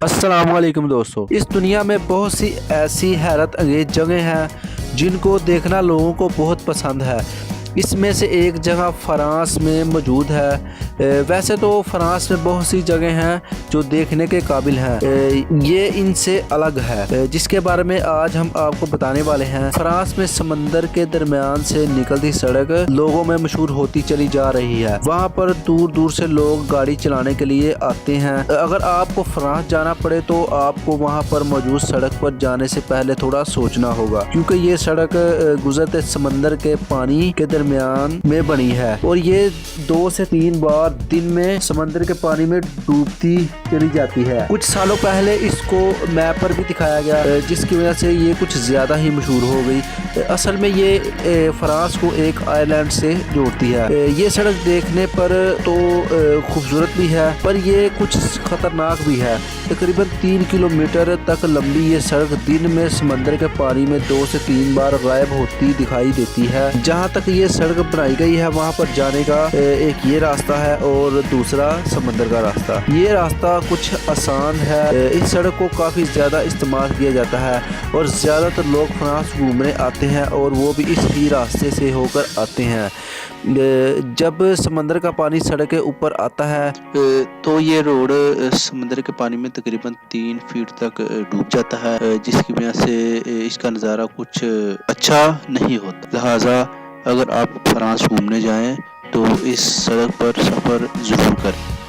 अस्सलामुअलैकुम दोस्तों, इस दुनिया में बहुत सी ऐसी हैरत अंगेज जगह हैं जिनको देखना लोगों को बहुत पसंद है। इसमें से एक जगह फ्रांस में मौजूद है। वैसे तो फ्रांस में बहुत सी जगह हैं जो देखने के काबिल हैं, ये इनसे अलग है, जिसके बारे में आज हम आपको बताने वाले हैं। फ्रांस में समंदर के दरमियान से निकलती सड़क लोगों में मशहूर होती चली जा रही है। वहाँ पर दूर दूर से लोग गाड़ी चलाने के लिए आते हैं। अगर आपको फ्रांस जाना पड़े तो आपको वहाँ पर मौजूद सड़क पर जाने से पहले थोड़ा सोचना होगा, क्योंकि ये सड़क गुजरते समंदर के पानी के दरमियान में बनी है और ये 2 से 3 बार दिन में समंदर के पानी में डूबती चली जाती है। कुछ सालों पहले इसको मैप पर भी दिखाया गया, जिसकी वजह से ये कुछ ज्यादा ही मशहूर हो गई। असल में ये फ्रांस को एक आइलैंड से जोड़ती है। ये सड़क देखने पर तो खूबसूरत भी है, पर ये कुछ खतरनाक भी है। तकरीबन 3 किलोमीटर तक लंबी ये सड़क दिन में समंदर के पानी में 2 से 3 बार गायब होती दिखाई देती है। जहाँ तक ये सड़क बनाई गई है वहाँ पर जाने का एक ये रास्ता है और दूसरा समंदर का रास्ता। ये रास्ता कुछ आसान है। इस सड़क को काफ़ी ज़्यादा इस्तेमाल किया जाता है और ज़्यादातर लोग फ्रांस घूमने आते हैं और वो भी इस ही रास्ते से होकर आते हैं। जब समंदर का पानी सड़क के ऊपर आता है तो ये रोड समंदर के पानी में तकरीबन 3 फीट तक डूब जाता है, जिसकी वजह से इसका नज़ारा कुछ अच्छा नहीं होता। लिहाजा अगर आप फ्रांस घूमने जाएं तो इस सड़क पर सफ़र ज़रूर करें।